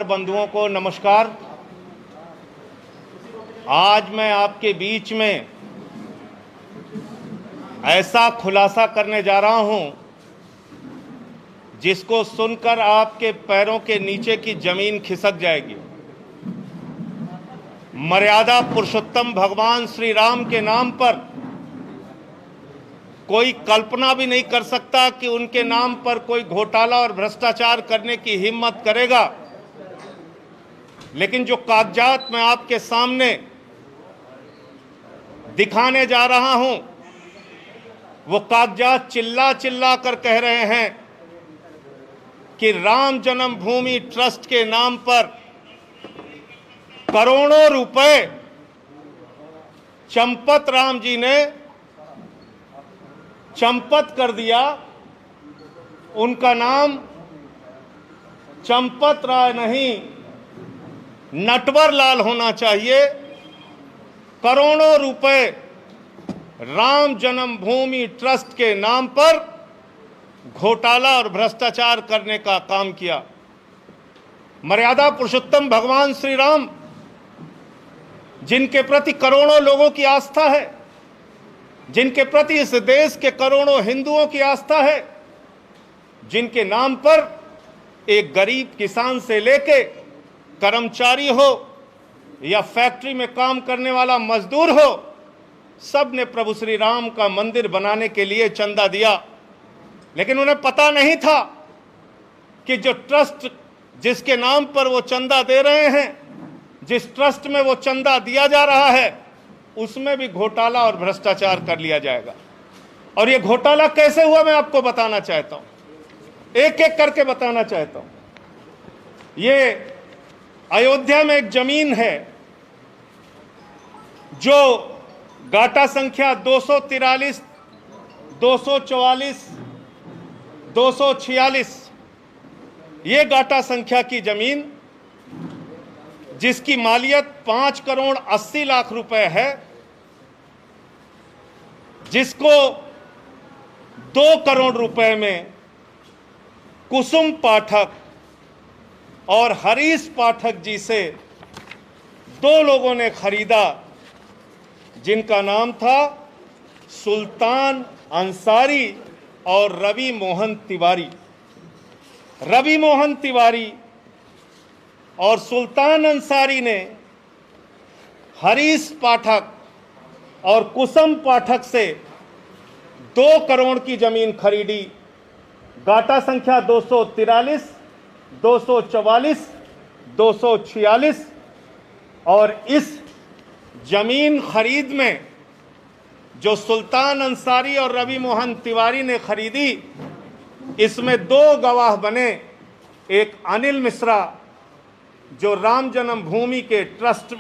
बंधुओं को नमस्कार। आज मैं आपके बीच में ऐसा खुलासा करने जा रहा हूं जिसको सुनकर आपके पैरों के नीचे की जमीन खिसक जाएगी। मर्यादा पुरुषोत्तम भगवान श्री राम के नाम पर कोई कल्पना भी नहीं कर सकता कि उनके नाम पर कोई घोटाला और भ्रष्टाचार करने की हिम्मत करेगा। लेकिन जो कागजात मैं आपके सामने दिखाने जा रहा हूं, वो कागजात चिल्ला चिल्ला कर कह रहे हैं कि राम जन्मभूमि ट्रस्ट के नाम पर करोड़ों रुपए चंपत राम जी ने चंपत कर दिया। उनका नाम चंपत राय नहीं, नटवर लाल होना चाहिए। करोड़ों रुपए राम जन्मभूमि ट्रस्ट के नाम पर घोटाला और भ्रष्टाचार करने का काम किया। मर्यादा पुरुषोत्तम भगवान श्री राम, जिनके प्रति करोड़ों लोगों की आस्था है, जिनके प्रति इस देश के करोड़ों हिंदुओं की आस्था है, जिनके नाम पर एक गरीब किसान से लेके कर्मचारी हो या फैक्ट्री में काम करने वाला मजदूर हो, सब ने प्रभु श्री राम का मंदिर बनाने के लिए चंदा दिया। लेकिन उन्हें पता नहीं था कि जो ट्रस्ट जिसके नाम पर वो चंदा दे रहे हैं, जिस ट्रस्ट में वो चंदा दिया जा रहा है, उसमें भी घोटाला और भ्रष्टाचार कर लिया जाएगा। और ये घोटाला कैसे हुआ मैं आपको बताना चाहता हूं, एक एक करके बताना चाहता हूं। ये अयोध्या में एक जमीन है जो गाटा संख्या 243, 244, 246, ये गाटा संख्या की जमीन, जिसकी मालियत 5 करोड़ 80 लाख रुपए है, जिसको 2 करोड़ रुपए में कुसुम पाठक और हरीश पाठक जी से 2 लोगों ने खरीदा, जिनका नाम था सुल्तान अंसारी और रवि मोहन तिवारी। रवि मोहन तिवारी और सुल्तान अंसारी ने हरीश पाठक और कुसुम पाठक से 2 करोड़ की जमीन खरीदी। गाटा संख्या 243, 244, 246। और इस जमीन खरीद में जो सुल्तान अंसारी और रवि मोहन तिवारी ने खरीदी, इसमें 2 गवाह बने। एक अनिल मिश्रा, जो राम जन्मभूमि के ट्रस्ट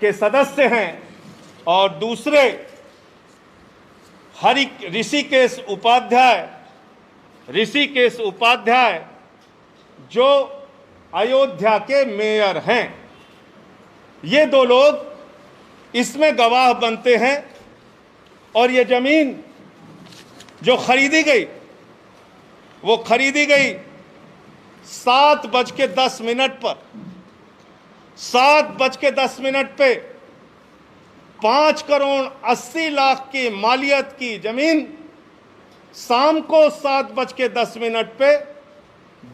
के सदस्य हैं, और दूसरे ऋषिकेश उपाध्याय जो अयोध्या के मेयर हैं। ये 2 लोग इसमें गवाह बनते हैं। और ये जमीन जो खरीदी गई, वो खरीदी गई 7:10 पर। 7:10 पे 5 करोड़ 80 लाख की मालियत की जमीन शाम को 7:10 पे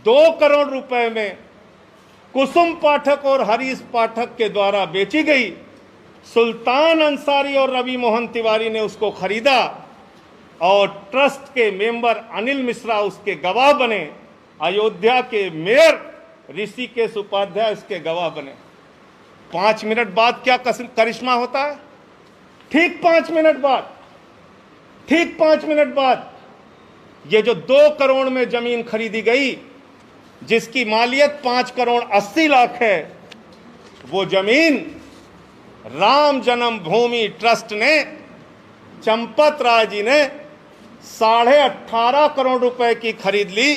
2 करोड़ रुपए में कुसुम पाठक और हरीश पाठक के द्वारा बेची गई। सुल्तान अंसारी और रवि मोहन तिवारी ने उसको खरीदा और ट्रस्ट के मेंबर अनिल मिश्रा उसके गवाह बने। अयोध्या के मेयर ऋषिकेश उपाध्याय उसके गवाह बने। 5 मिनट बाद क्या करिश्मा होता है? ठीक 5 मिनट बाद ये जो 2 करोड़ में जमीन खरीदी गई, जिसकी मालियत 5 करोड़ 80 लाख है, वो जमीन राम जन्मभूमि ट्रस्ट ने, चंपत राय जी ने 18.5 करोड़ रुपए की खरीद ली।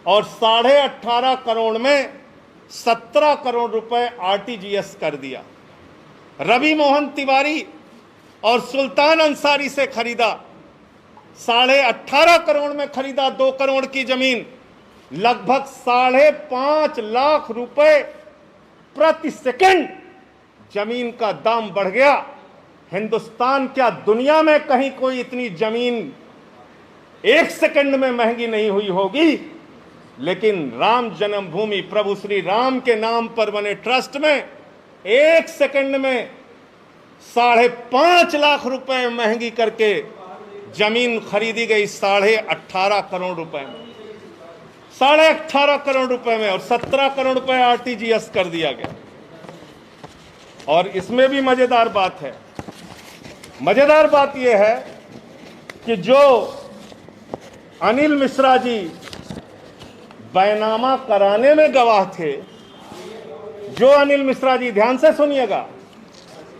और 18.5 करोड़ में 17 करोड़ रुपए आरटीजीएस कर दिया। रवि मोहन तिवारी और सुल्तान अंसारी से खरीदा, 18.5 करोड़ में खरीदा 2 करोड़ की जमीन। लगभग 5.5 लाख रुपए प्रति सेकंड जमीन का दाम बढ़ गया। हिंदुस्तान क्या दुनिया में कहीं कोई इतनी जमीन एक सेकंड में महंगी नहीं हुई होगी, लेकिन राम जन्मभूमि प्रभु श्री राम के नाम पर बने ट्रस्ट में एक सेकंड में 5.5 लाख रुपए महंगी करके जमीन खरीदी गई 18.5 करोड़ रुपए में, 18.5 करोड़ रुपए में, और 17 करोड़ रुपए आरटीजीएस कर दिया गया। और इसमें भी मजेदार बात है, मजेदार बात यह है कि जो अनिल मिश्रा जी बैनामा कराने में गवाह थे, जो अनिल मिश्रा जी, ध्यान से सुनिएगा,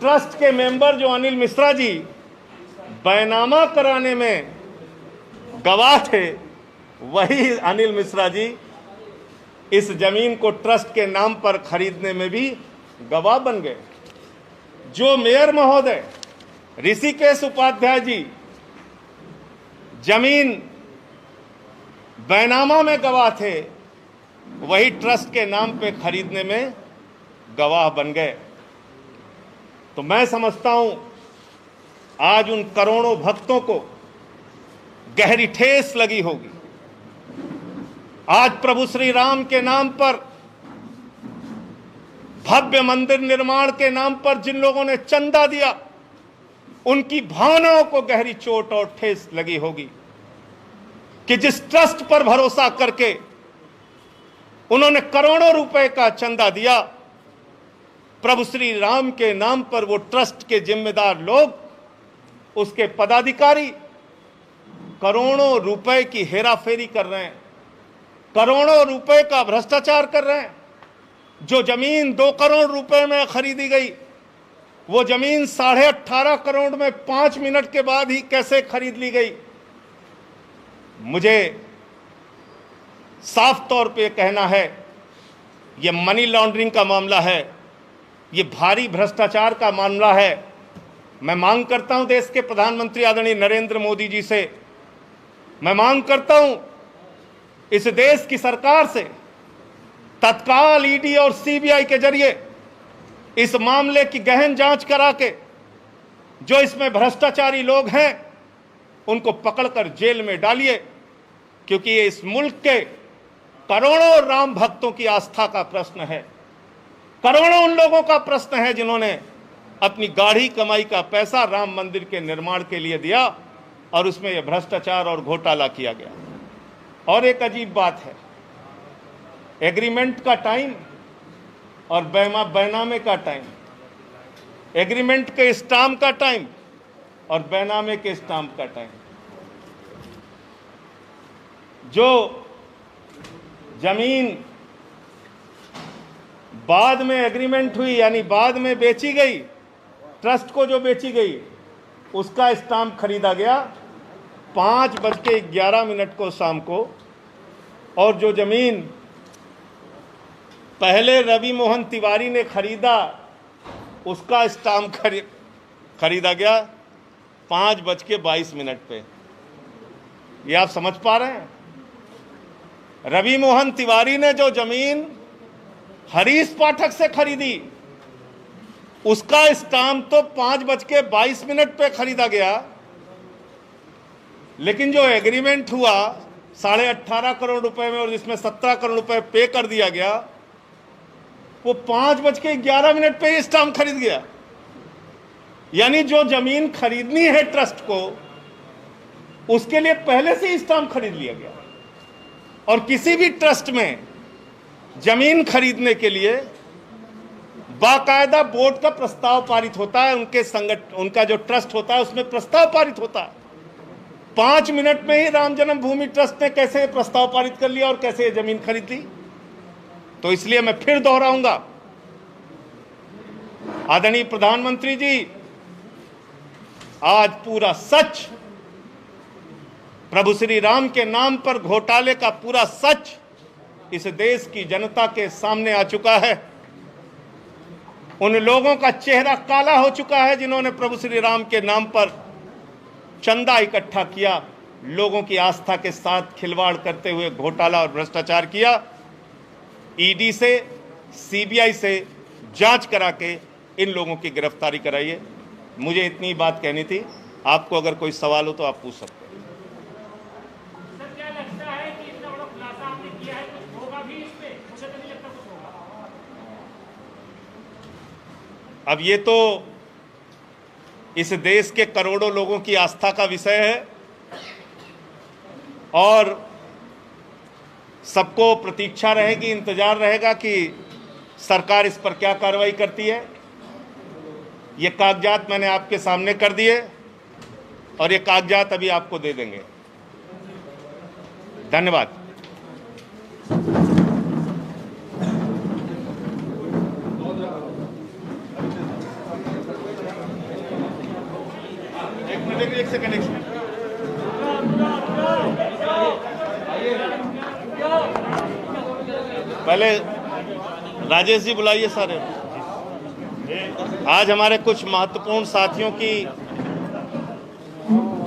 ट्रस्ट के मेंबर जो अनिल मिश्रा जी बैनामा कराने में गवाह थे, वही अनिल मिश्रा जी इस जमीन को ट्रस्ट के नाम पर खरीदने में भी गवाह बन गए। जो मेयर महोदय ऋषिकेश उपाध्याय जी जमीन बैनामा में गवाह थे, वही ट्रस्ट के नाम पे खरीदने में गवाह बन गए। तो मैं समझता हूं आज उन करोड़ों भक्तों को गहरी ठेस लगी होगी। आज प्रभु श्री राम के नाम पर, भव्य मंदिर निर्माण के नाम पर जिन लोगों ने चंदा दिया, उनकी भावनाओं को गहरी चोट और ठेस लगी होगी कि जिस ट्रस्ट पर भरोसा करके उन्होंने करोड़ों रुपए का चंदा दिया, प्रभु श्री राम के नाम पर वो ट्रस्ट के जिम्मेदार लोग, उसके पदाधिकारी करोड़ों रुपए की हेराफेरी कर रहे हैं, करोड़ों रुपए का भ्रष्टाचार कर रहे हैं। जो जमीन 2 करोड़ रुपए में खरीदी गई, वो जमीन 18.5 करोड़ में 5 मिनट के बाद ही कैसे खरीद ली गई। मुझे साफ तौर पे कहना है, ये मनी लॉन्ड्रिंग का मामला है, ये भारी भ्रष्टाचार का मामला है। मैं मांग करता हूं देश के प्रधानमंत्री आदरणीय नरेंद्र मोदी जी से, मैं मांग करता हूं इस देश की सरकार से, तत्काल ईडी और सीबीआई के जरिए इस मामले की गहन जांच करा के जो इसमें भ्रष्टाचारी लोग हैं उनको पकड़कर जेल में डालिए, क्योंकि ये इस मुल्क के करोड़ों राम भक्तों की आस्था का प्रश्न है। करोड़ों उन लोगों का प्रश्न है जिन्होंने अपनी गाढ़ी कमाई का पैसा राम मंदिर के निर्माण के लिए दिया और उसमें यह भ्रष्टाचार और घोटाला किया गया। और एक अजीब बात है, एग्रीमेंट का टाइम और बैनामे का टाइम, एग्रीमेंट के स्टाम्प का टाइम और बैनामे के स्टाम्प का टाइम। जो जमीन बाद में एग्रीमेंट हुई, यानी बाद में बेची गई, ट्रस्ट को जो बेची गई, उसका स्टाम्प खरीदा गया 5:11 को शाम को, और जो जमीन पहले रवि मोहन तिवारी ने खरीदा, उसका स्टाम्प खरीदा गया 5:22 पे। ये आप समझ पा रहे हैं? रवि मोहन तिवारी ने जो जमीन हरीश पाठक से खरीदी, उसका स्टाम्प तो 5:22 पे खरीदा गया, लेकिन जो एग्रीमेंट हुआ 18.5 करोड़ रुपए में और जिसमें 17 करोड़ रुपए पे कर दिया गया, वो 5:11 पे स्टाम्प खरीद गया। यानी जो जमीन खरीदनी है ट्रस्ट को, उसके लिए पहले से ही स्टाम्प खरीद लिया गया। और किसी भी ट्रस्ट में जमीन खरीदने के लिए बाकायदा बोर्ड का प्रस्ताव पारित होता है, उनका जो ट्रस्ट होता है उसमें प्रस्ताव पारित होता है। 5 मिनट में ही राम जन्मभूमि ट्रस्ट ने कैसे प्रस्ताव पारित कर लिया और कैसे जमीन खरीद ली। तो इसलिए मैं फिर दोहराऊंगा, आदरणीय प्रधानमंत्री जी, आज पूरा सच, प्रभु श्री राम के नाम पर घोटाले का पूरा सच इस देश की जनता के सामने आ चुका है। उन लोगों का चेहरा काला हो चुका है जिन्होंने प्रभु श्री राम के नाम पर चंदा इकट्ठा किया, लोगों की आस्था के साथ खिलवाड़ करते हुए घोटाला और भ्रष्टाचार किया। ईडी से, सीबीआई से जांच करा के इन लोगों की गिरफ्तारी कराइए। मुझे इतनी बात कहनी थी। आपको अगर कोई सवाल हो तो आप पूछ सकते हैं। सर, क्या लगता है कि इतना बड़ा खुलासा आपने किया है, कुछ होगा भी इसमें? मुझे तो नहीं लगता कुछ होगा। अब ये तो इस देश के करोड़ों लोगों की आस्था का विषय है और सबको प्रतीक्षा रहेगी, इंतजार रहेगा कि सरकार इस पर क्या कार्रवाई करती है। ये कागजात मैंने आपके सामने कर दिए और ये कागजात अभी आपको दे देंगे। धन्यवाद। एक सेकंड। पहले राजेश जी बुलाइए सारे। आज हमारे कुछ महत्वपूर्ण साथियों की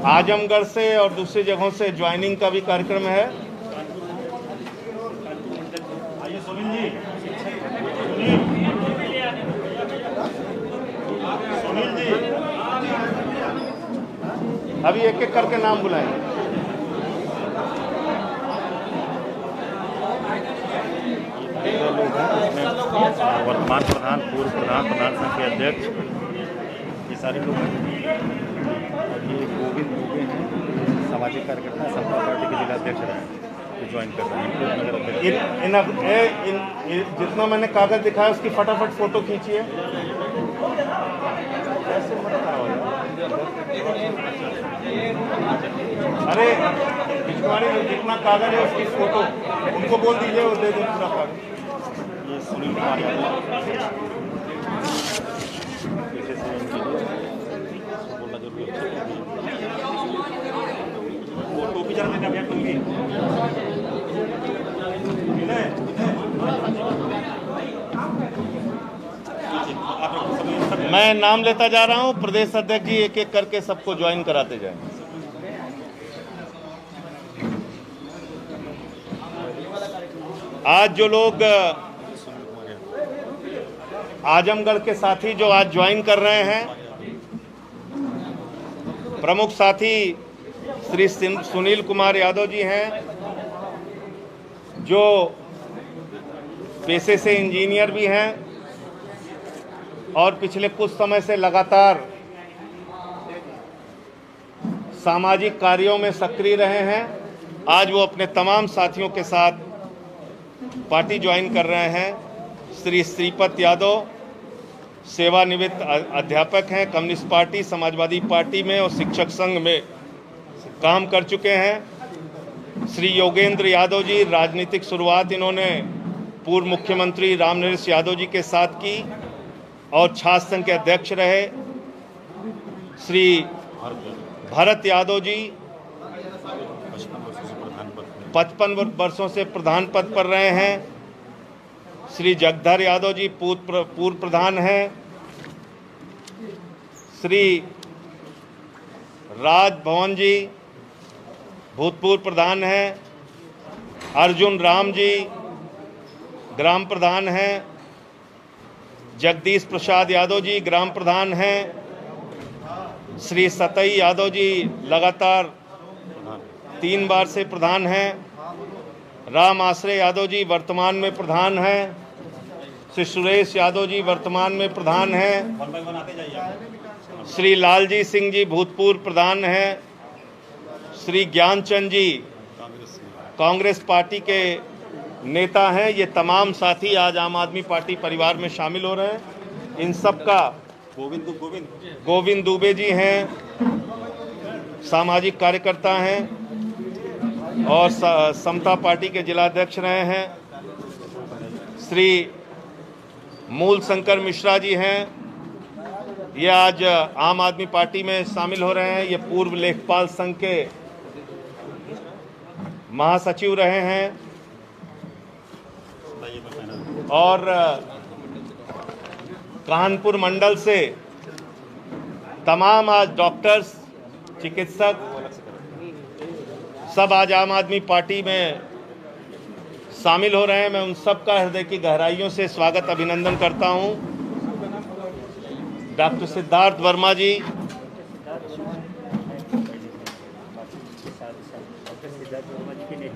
आजमगढ़ से और दूसरी जगहों से ज्वाइनिंग का भी कार्यक्रम है। आइए सुनील जी। सुनील जी अभी एक एक करके नाम बुलाएंगे। वर्तमान प्रधान, पूर्व प्रधान, प्रधान संघ के अध्यक्ष, ये सारे लोग हैं। और ये गोविंद दुबे हैं, सामाजिक कार्यकर्ता, समता पार्टी के जिला अध्यक्ष रहे हैं, जो ज्वाइन कर रहे हैं। जितना मैंने कागज दिखाया उसकी फटाफट फोटो खींचिए। अरे भिजवाड़ी में जितना कागज है उसकी फोटो उनको बोल दीजिए, वो दे दें पूरा कागज। ये सुनील कुमार यादव पीछे से बोलना जरूरी है। वो टोपी जरा देना भैया, टोपी मैं नाम लेता जा रहा हूं। प्रदेश अध्यक्ष जी एक एक करके सबको ज्वाइन कराते जाएंगे। आज जो लोग आजमगढ़ के साथी जो आज ज्वाइन कर रहे हैं, प्रमुख साथी श्री सुनील कुमार यादव जी हैं, जो पेशे से इंजीनियर भी हैं और पिछले कुछ समय से लगातार सामाजिक कार्यों में सक्रिय रहे हैं। आज वो अपने तमाम साथियों के साथ पार्टी ज्वाइन कर रहे हैं। श्री श्रीपत यादव सेवानिवृत्त अध्यापक हैं, कम्युनिस्ट पार्टी, समाजवादी पार्टी में और शिक्षक संघ में काम कर चुके हैं। श्री योगेंद्र यादव जी, राजनीतिक शुरुआत इन्होंने पूर्व मुख्यमंत्री रामनरेश यादव जी के साथ की और छात्र संघ के अध्यक्ष रहे। श्री भरत यादव जी 55 वर्षों से प्रधान पद पर रहे हैं। श्री जगधर यादव जी पूर्व प्रधान हैं। श्री राजभवन जी भूतपूर्व प्रधान हैं। अर्जुन राम जी ग्राम प्रधान हैं। जगदीश प्रसाद यादव जी ग्राम प्रधान हैं। श्री सतई यादव जी लगातार 3 बार से प्रधान हैं। राम आश्रय यादव जी वर्तमान में प्रधान हैं। श्री सुरेश यादव जी वर्तमान में प्रधान हैं। श्री लालजी सिंह जी भूतपूर्व प्रधान हैं। श्री ज्ञानचंद जी कांग्रेस पार्टी के नेता हैं। ये तमाम साथी आज आम आदमी पार्टी परिवार में शामिल हो रहे हैं। इन सब का गोविंद दुबे जी हैं, सामाजिक कार्यकर्ता हैं और समता पार्टी के जिलाध्यक्ष रहे हैं। श्री मूल शंकर मिश्रा जी हैं, ये आज आम आदमी पार्टी में शामिल हो रहे हैं। ये पूर्व लेखपाल संघ के महासचिव रहे हैं। और कानपुर मंडल से तमाम आज डॉक्टर्स, चिकित्सक सब आज आम आदमी पार्टी में शामिल हो रहे हैं। मैं उन सब का हृदय की गहराइयों से स्वागत अभिनंदन करता हूं। डॉक्टर सिद्धार्थ वर्मा जी,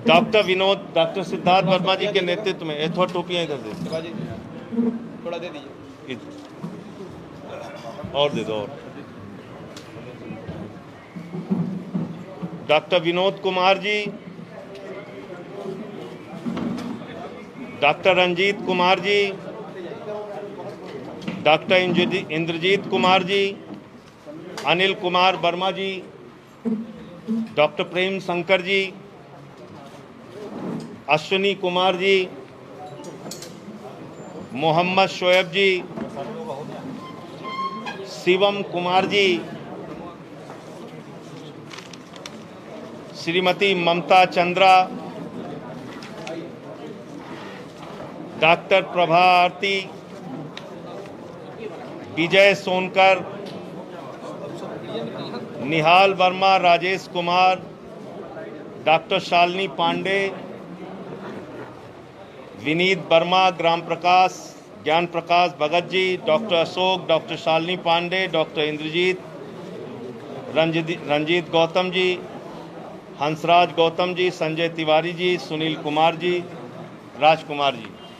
डॉक्टर सिद्धार्थ वर्मा जी के नेतृत्व में, थोड़ा टोपियां इधर दे, थोड़ा दे दीजिए, और दे दो, और doctor Vinod Kumar ji, doctor Ranjeet Kumar ji, doctor Indrajeet Kumar ji, Anil Kumar Verma ji, doctor Prem Shankar ji, Ashwini Kumar ji, Mohammad Shoaib ji, Shivam Kumar ji, Shrimati Mamta Chandra, doctor Prabharati, Vijay Sonkar, Nihal Verma, Rajesh Kumar, doctor Shalini Pandey, Vineet Verma, ग्राम Prakash, Gyan Prakash Bhagat ji, doctor Ashok, doctor Shalini Pandey, doctor Indrajeet, Ranjeet Gautam ji, Hansraj Gautam ji, Sanjay Tiwari ji, Sunil Kumar ji, Rajkumar ji.